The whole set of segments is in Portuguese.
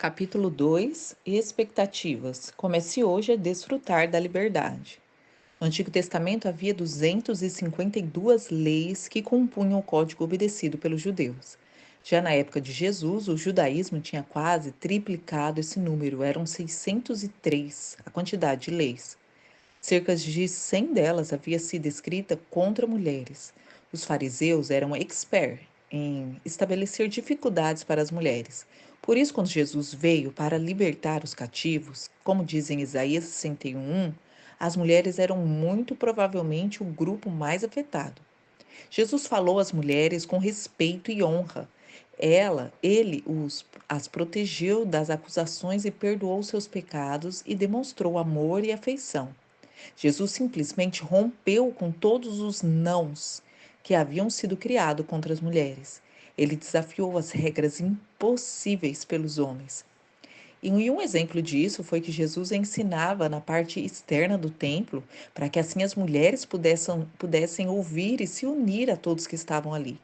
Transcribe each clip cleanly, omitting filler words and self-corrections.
Capítulo 2: Expectativas. Comece hoje a desfrutar da liberdade. No Antigo Testamento havia 252 leis que compunham o código obedecido pelos judeus. Já na época de Jesus, o judaísmo tinha quase triplicado esse número, eram 603 a quantidade de leis. Cerca de 100 delas havia sido escrita contra mulheres. Os fariseus eram experts em estabelecer dificuldades para as mulheres. Por isso, quando Jesus veio para libertar os cativos, como diz em Isaías 61, as mulheres eram muito provavelmente o grupo mais afetado. Jesus falou às mulheres com respeito e honra. As protegeu das acusações e perdoou seus pecados e demonstrou amor e afeição. Jesus simplesmente rompeu com todos os nãos que haviam sido criados contra as mulheres. Ele desafiou as regras impossíveis pelos homens. E um exemplo disso foi que Jesus ensinava na parte externa do templo, para que assim as mulheres pudessem ouvir e se unir a todos que estavam ali.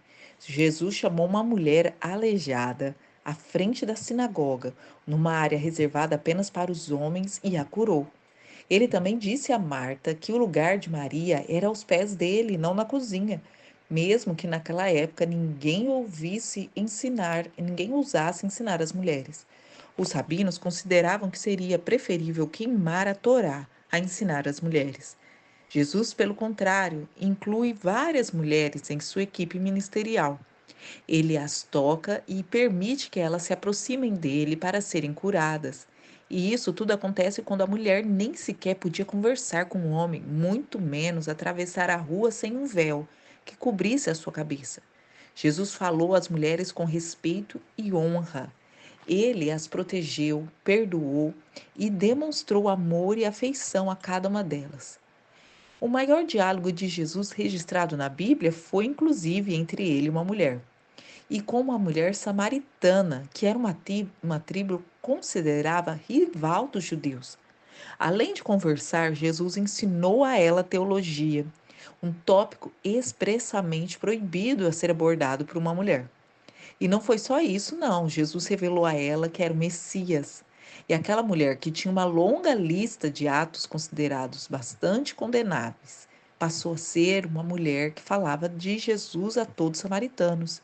Jesus chamou uma mulher aleijada à frente da sinagoga, numa área reservada apenas para os homens, e a curou. Ele também disse a Marta que o lugar de Maria era aos pés dele, não na cozinha, mesmo que naquela época ninguém ousasse ensinar as mulheres. Os rabinos consideravam que seria preferível queimar a Torá a ensinar as mulheres. Jesus, pelo contrário, inclui várias mulheres em sua equipe ministerial. Ele as toca e permite que elas se aproximem dele para serem curadas. E isso tudo acontece quando a mulher nem sequer podia conversar com o homem, muito menos atravessar a rua sem um véu que cobrisse a sua cabeça. Jesus falou às mulheres com respeito e honra. Ele as protegeu, perdoou e demonstrou amor e afeição a cada uma delas. O maior diálogo de Jesus registrado na Bíblia foi inclusive entre ele e uma mulher e com uma mulher samaritana, que era uma tribo considerada rival dos judeus. Além de conversar, Jesus ensinou a ela teologia, um tópico expressamente proibido a ser abordado por uma mulher. E não foi só isso, não. Jesus revelou a ela que era o Messias. E aquela mulher que tinha uma longa lista de atos considerados bastante condenáveis, passou a ser uma mulher que falava de Jesus a todos os samaritanos.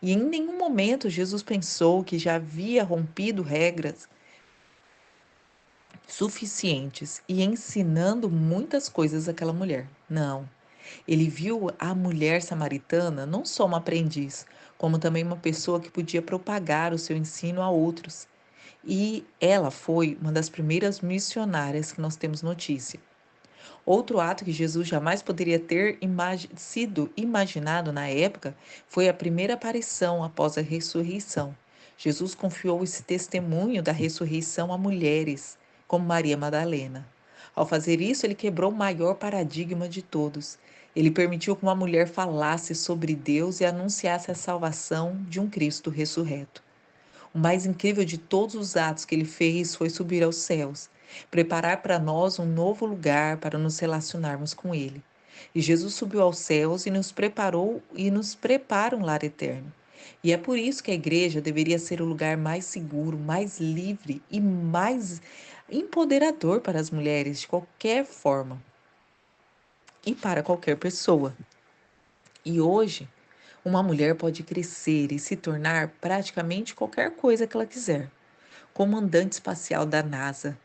E em nenhum momento Jesus pensou que já havia rompido regras suficientes e ensinando muitas coisas àquela mulher. Não. Ele viu a mulher samaritana não só uma aprendiz, como também uma pessoa que podia propagar o seu ensino a outros. E ela foi uma das primeiras missionárias que nós temos notícia. Outro ato que Jesus jamais poderia ter sido imaginado na época foi a primeira aparição após a ressurreição. Jesus confiou esse testemunho da ressurreição a mulheres, como Maria Madalena. Ao fazer isso, ele quebrou o maior paradigma de todos. Ele permitiu que uma mulher falasse sobre Deus e anunciasse a salvação de um Cristo ressurreto. O mais incrível de todos os atos que ele fez foi subir aos céus, preparar para nós um novo lugar para nos relacionarmos com ele. E Jesus subiu aos céus e nos preparou e nos prepara um lar eterno. E é por isso que a igreja deveria ser o lugar mais seguro, mais livre e mais empoderador para as mulheres de qualquer forma e para qualquer pessoa. E hoje, uma mulher pode crescer e se tornar praticamente qualquer coisa que ela quiser. Comandante espacial da NASA,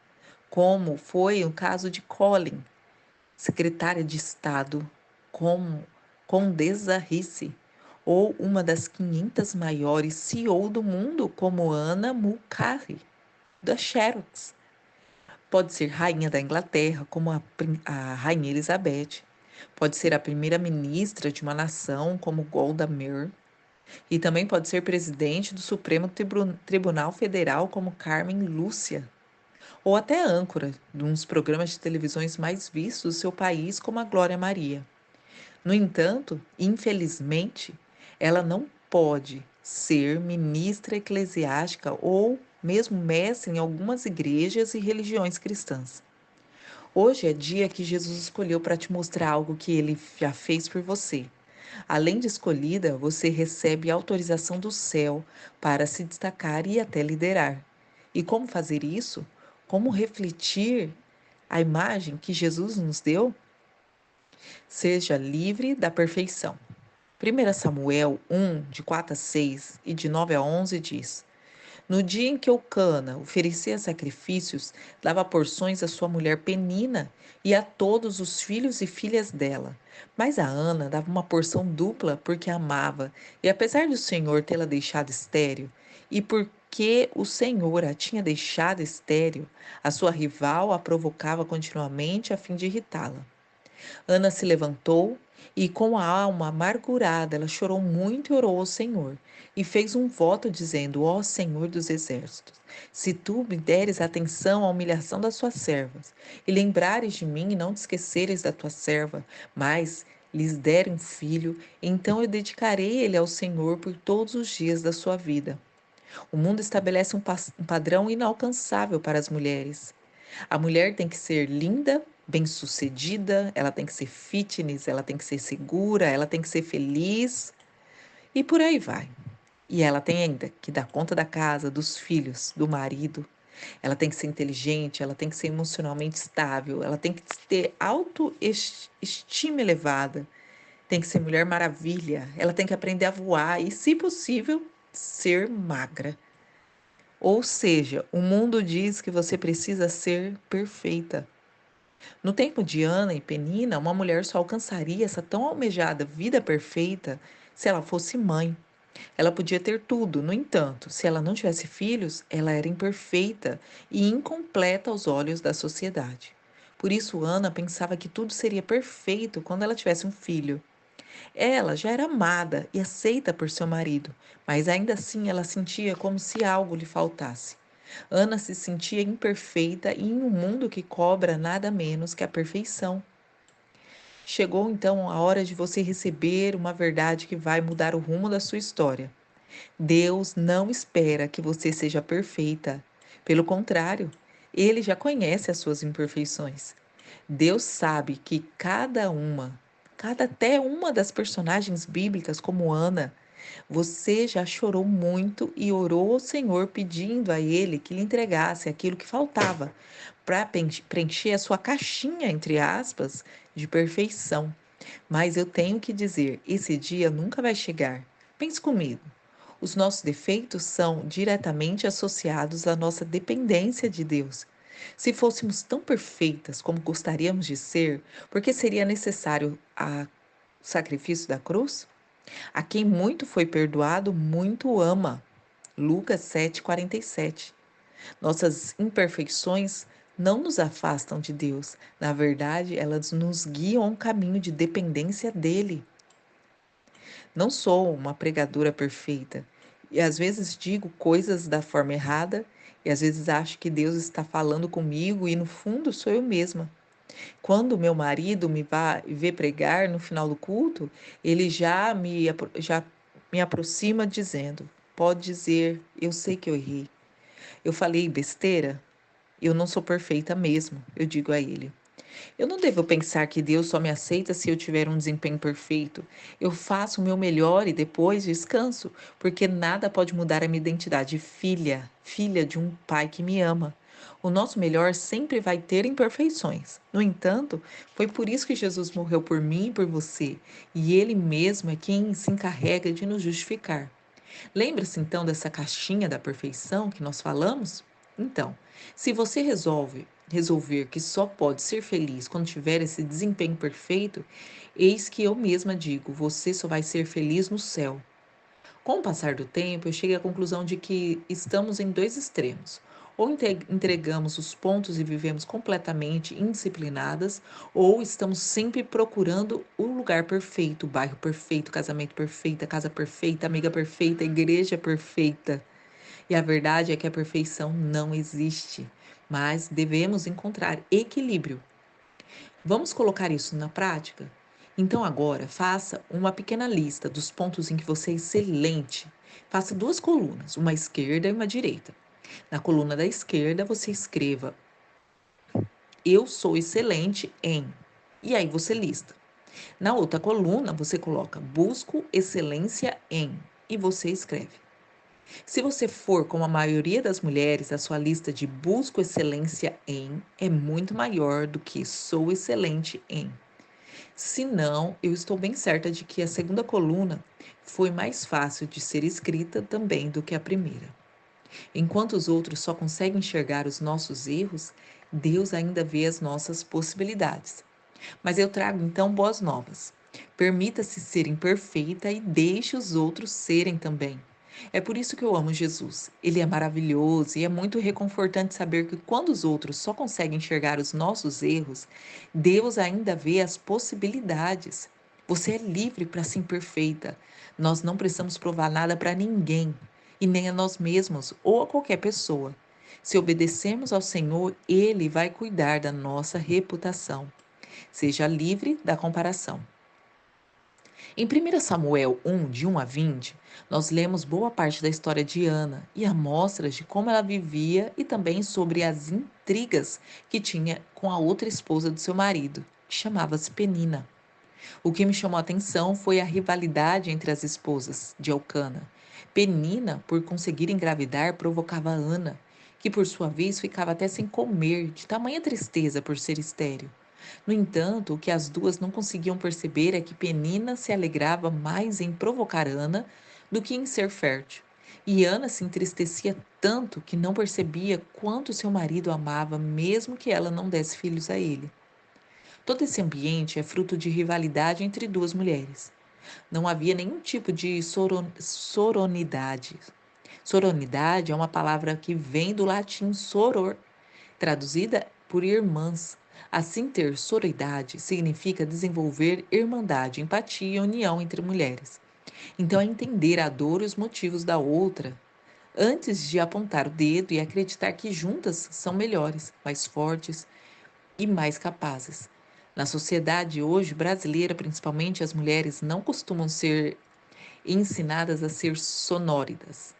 como foi o caso de Colin, secretária de Estado, como Condessa Rice, ou uma das 500 maiores CEO do mundo, como Anna Mulcahy, da Xerox. Pode ser rainha da Inglaterra, como a Rainha Elizabeth. Pode ser a primeira-ministra de uma nação, como Golda Meir. E também pode ser presidente do Supremo Tribunal Federal, como Carmen Lúcia. Ou até âncora de uns programas de televisões mais vistos do seu país, como a Glória Maria. No entanto, infelizmente, ela não pode ser ministra eclesiástica ou mesmo mestre em algumas igrejas e religiões cristãs. Hoje é dia que Jesus escolheu para te mostrar algo que ele já fez por você. Além de escolhida, você recebe autorização do céu para se destacar e até liderar. E como fazer isso? Como refletir a imagem que Jesus nos deu? Seja livre da perfeição. 1 Samuel 1, de 4 a 6 e de 9 a 11 diz: No dia em que Eucana oferecia sacrifícios, dava porções à sua mulher Penina e a todos os filhos e filhas dela. Mas a Ana dava uma porção dupla porque a amava, e apesar do Senhor tê-la deixado estéril, e porque o Senhor a tinha deixado estéril, a sua rival a provocava continuamente a fim de irritá-la. Ana se levantou e, com a alma amargurada, ela chorou muito e orou ao Senhor. E fez um voto dizendo: Ó Senhor dos exércitos, se tu me deres atenção à humilhação das tuas servas, e lembrares de mim e não te esqueceres da tua serva, mas lhes der um filho, então eu dedicarei ele ao Senhor por todos os dias da sua vida. O mundo estabelece um padrão inalcançável para as mulheres. A mulher tem que ser linda, bem-sucedida, ela tem que ser fitness, ela tem que ser segura, ela tem que ser feliz e por aí vai. E ela tem ainda que dar conta da casa, dos filhos, do marido. Ela tem que ser inteligente, ela tem que ser emocionalmente estável, ela tem que ter autoestima elevada, tem que ser mulher maravilha, ela tem que aprender a voar e, se possível, ser magra. Ou seja, o mundo diz que você precisa ser perfeita. No tempo de Ana e Penina, uma mulher só alcançaria essa tão almejada vida perfeita se ela fosse mãe. Ela podia ter tudo, no entanto, se ela não tivesse filhos, ela era imperfeita e incompleta aos olhos da sociedade. Por isso, Ana pensava que tudo seria perfeito quando ela tivesse um filho. Ela já era amada e aceita por seu marido, mas ainda assim ela sentia como se algo lhe faltasse. Ana se sentia imperfeita e em um mundo que cobra nada menos que a perfeição. Chegou então a hora de você receber uma verdade que vai mudar o rumo da sua história. Deus não espera que você seja perfeita. Pelo contrário, ele já conhece as suas imperfeições. Deus sabe que cada até uma das personagens bíblicas, como Ana, você já chorou muito e orou ao Senhor pedindo a Ele que lhe entregasse aquilo que faltava para preencher a sua caixinha, entre aspas, de perfeição. Mas eu tenho que dizer, esse dia nunca vai chegar. Pense comigo. Os nossos defeitos são diretamente associados à nossa dependência de Deus. Se fôssemos tão perfeitas como gostaríamos de ser, por que seria necessário o sacrifício da cruz? A quem muito foi perdoado, muito ama. Lucas 7,47. Nossas imperfeições não nos afastam de Deus. Na verdade, elas nos guiam a um caminho de dependência dele. Não sou uma pregadora perfeita e às vezes digo coisas da forma errada e às vezes acho que Deus está falando comigo e no fundo sou eu mesma. Quando meu marido me vê pregar no final do culto, ele já me aproxima dizendo: Pode dizer, eu sei que eu errei. Eu falei besteira? Eu não sou perfeita mesmo, eu digo a ele. Eu não devo pensar que Deus só me aceita se eu tiver um desempenho perfeito. Eu faço o meu melhor e depois descanso, porque nada pode mudar a minha identidade de filha, filha de um pai que me ama. O nosso melhor sempre vai ter imperfeições. No entanto, foi por isso que Jesus morreu por mim e por você, e Ele mesmo é quem se encarrega de nos justificar. Lembra-se então dessa caixinha da perfeição que nós falamos? Então, se você resolver que só pode ser feliz quando tiver esse desempenho perfeito, eis que eu mesma digo, você só vai ser feliz no céu. Com o passar do tempo, eu cheguei à conclusão de que estamos em dois extremos. Ou entregamos os pontos e vivemos completamente indisciplinadas, ou estamos sempre procurando o lugar perfeito, o bairro perfeito, o casamento perfeito, a casa perfeita, a amiga perfeita, a igreja perfeita. E a verdade é que a perfeição não existe, mas devemos encontrar equilíbrio. Vamos colocar isso na prática? Então, agora, faça uma pequena lista dos pontos em que você é excelente. Faça duas colunas, uma à esquerda e uma à direita. Na coluna da esquerda, você escreva: Eu sou excelente em. E aí você lista. Na outra coluna, você coloca: Busco excelência em. E você escreve. Se você for como a maioria das mulheres, a sua lista de busco excelência em é muito maior do que sou excelente em. Se não, eu estou bem certa de que a segunda coluna foi mais fácil de ser escrita também do que a primeira. Enquanto os outros só conseguem enxergar os nossos erros, Deus ainda vê as nossas possibilidades. Mas eu trago então boas novas. Permita-se ser imperfeita e deixe os outros serem também. É por isso que eu amo Jesus. Ele é maravilhoso e é muito reconfortante saber que quando os outros só conseguem enxergar os nossos erros, Deus ainda vê as possibilidades. Você é livre para ser imperfeita. Nós não precisamos provar nada para ninguém, e nem a nós mesmos ou a qualquer pessoa. Se obedecermos ao Senhor, Ele vai cuidar da nossa reputação. Seja livre da comparação. Em 1 Samuel 1, de 1 a 20, nós lemos boa parte da história de Ana e amostras de como ela vivia e também sobre as intrigas que tinha com a outra esposa do seu marido, que chamava-se Penina. O que me chamou a atenção foi a rivalidade entre as esposas de Elcana. Penina, por conseguir engravidar, provocava Ana, que por sua vez ficava até sem comer, de tamanha tristeza por ser estéril. No entanto, o que as duas não conseguiam perceber é que Penina se alegrava mais em provocar Ana do que em ser fértil. E Ana se entristecia tanto que não percebia quanto seu marido amava, mesmo que ela não desse filhos a ele. Todo esse ambiente é fruto de rivalidade entre duas mulheres. Não havia nenhum tipo de soronidade. Soronidade é uma palavra que vem do latim soror, traduzida por irmãs. Assim, ter sororidade significa desenvolver irmandade, empatia e união entre mulheres. Então, é entender a dor e os motivos da outra, antes de apontar o dedo e acreditar que juntas são melhores, mais fortes e mais capazes. Na sociedade hoje brasileira, principalmente, as mulheres não costumam ser ensinadas a ser sonóridas.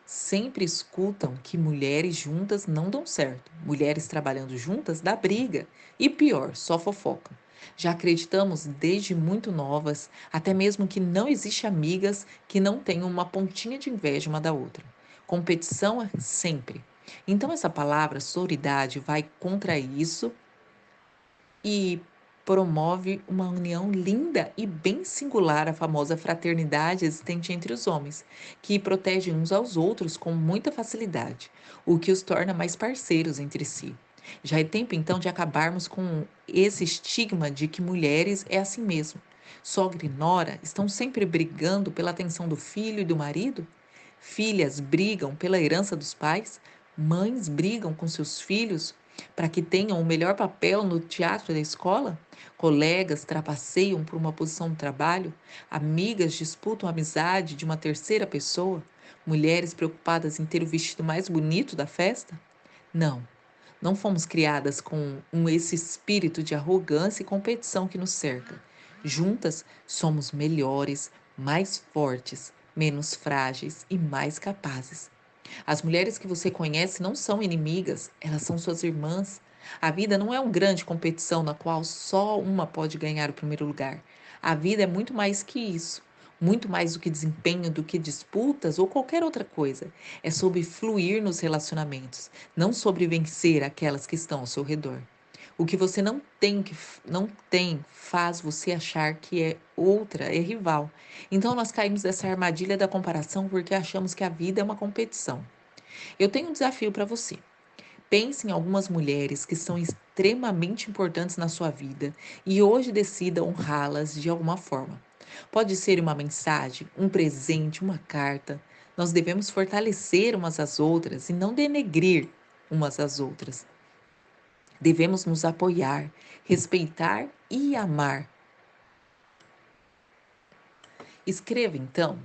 Sempre escutam que mulheres juntas não dão certo, mulheres trabalhando juntas dá briga e pior, só fofoca. Já acreditamos desde muito novas, até mesmo que não existe amigas que não tenham uma pontinha de inveja uma da outra. Competição é sempre. Então essa palavra sororidade vai contra isso e promove uma união linda e bem singular, a famosa fraternidade existente entre os homens, que protegem uns aos outros com muita facilidade, o que os torna mais parceiros entre si. Já é tempo então de acabarmos com esse estigma de que mulheres é assim mesmo. Sogra e nora estão sempre brigando pela atenção do filho e do marido? Filhas brigam pela herança dos pais? Mães brigam com seus filhos para que tenham o melhor papel no teatro da escola? Colegas trapaceiam por uma posição no trabalho? Amigas disputam a amizade de uma terceira pessoa? Mulheres preocupadas em ter o vestido mais bonito da festa? Não, não fomos criadas com esse espírito de arrogância e competição que nos cerca. Juntas somos melhores, mais fortes, menos frágeis e mais capazes. As mulheres que você conhece não são inimigas, elas são suas irmãs. A vida não é uma grande competição na qual só uma pode ganhar o primeiro lugar. A vida é muito mais que isso. Muito mais do que desempenho, do que disputas ou qualquer outra coisa. É sobre fluir nos relacionamentos, não sobre vencer aquelas que estão ao seu redor. O que você não tem faz você achar que é outra, é rival. Então nós caímos nessa armadilha da comparação porque achamos que a vida é uma competição. Eu tenho um desafio para você. Pense em algumas mulheres que são extremamente importantes na sua vida e hoje decida honrá-las de alguma forma. Pode ser uma mensagem, um presente, uma carta. Nós devemos fortalecer umas às outras e não denegrir umas às outras. Devemos nos apoiar, respeitar e amar. Escreva então.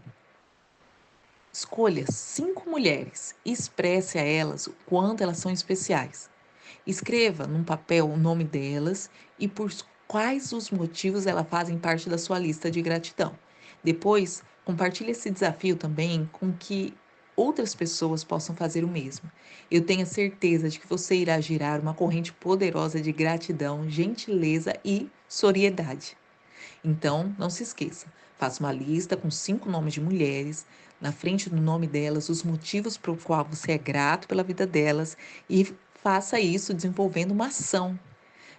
Escolha 5 mulheres e expresse a elas o quanto elas são especiais. Escreva num papel o nome delas e por quais os motivos elas fazem parte da sua lista de gratidão. Depois, compartilhe esse desafio também com que outras pessoas possam fazer o mesmo. Eu tenho a certeza de que você irá girar uma corrente poderosa de gratidão, gentileza e solidariedade. Então, não se esqueça, Faça uma lista com 5 nomes de mulheres, na frente do nome delas, os motivos pelo qual você é grato pela vida delas e faça isso desenvolvendo uma ação.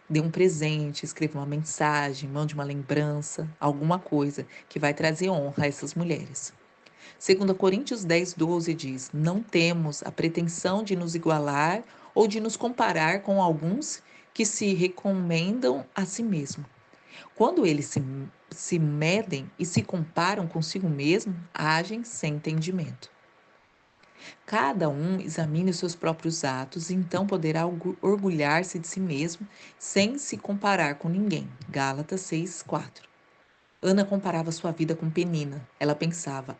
Dê um presente, escreva uma mensagem, mande uma lembrança, alguma coisa que vai trazer honra a essas mulheres. 2 Coríntios 10:12 diz: Não temos a pretensão de nos igualar ou de nos comparar com alguns que se recomendam a si mesmo. Quando eles se medem e se comparam consigo mesmo, agem sem entendimento. Cada um examine os seus próprios atos e então poderá orgulhar-se de si mesmo sem se comparar com ninguém. Gálatas 6:4. Ana comparava sua vida com Penina. Ela pensava: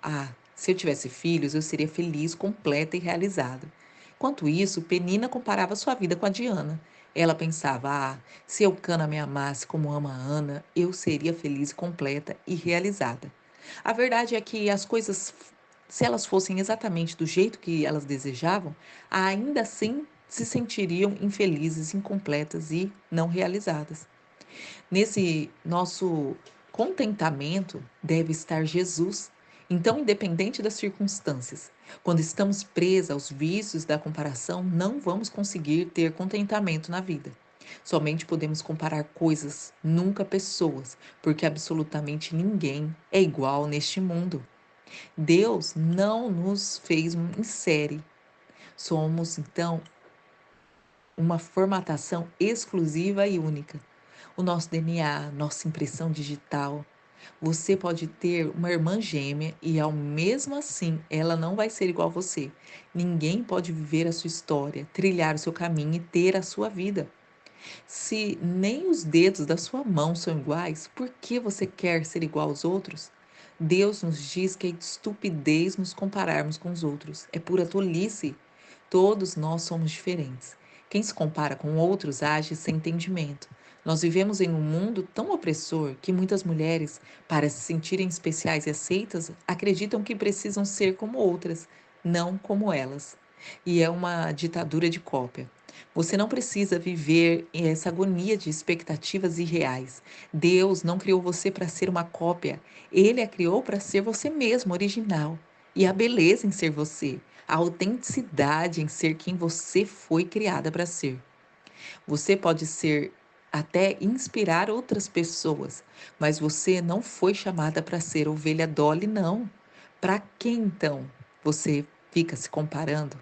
se eu tivesse filhos, eu seria feliz, completa e realizada. Enquanto isso, Penina comparava sua vida com a de Ana. Ela pensava: se Eucana me amasse como ama a Ana, eu seria feliz, completa e realizada. A verdade é que as coisas, se elas fossem exatamente do jeito que elas desejavam, ainda assim se sentiriam infelizes, incompletas e não realizadas. Nesse nosso contentamento deve estar Jesus. Então, independente das circunstâncias, quando estamos presos aos vícios da comparação, não vamos conseguir ter contentamento na vida. Somente podemos comparar coisas, nunca pessoas, porque absolutamente ninguém é igual neste mundo. Deus não nos fez em série. Somos, então, uma formatação exclusiva e única. O nosso DNA, nossa impressão digital. Você pode ter uma irmã gêmea e, ao mesmo assim, ela não vai ser igual a você. Ninguém pode viver a sua história, trilhar o seu caminho e ter a sua vida. Se nem os dedos da sua mão são iguais, por que você quer ser igual aos outros? Deus nos diz que é estupidez nos compararmos com os outros. É pura tolice. Todos nós somos diferentes. Quem se compara com outros age sem entendimento. Nós vivemos em um mundo tão opressor que muitas mulheres, para se sentirem especiais e aceitas, acreditam que precisam ser como outras, não como elas. E é uma ditadura de cópia. Você não precisa viver essa agonia de expectativas irreais. Deus não criou você para ser uma cópia. Ele a criou para ser você mesmo, original. E a beleza em ser você, a autenticidade em ser quem você foi criada para ser. Você pode ser até inspirar outras pessoas, mas você não foi chamada para ser ovelha Dolly, não. Para quem então você fica se comparando?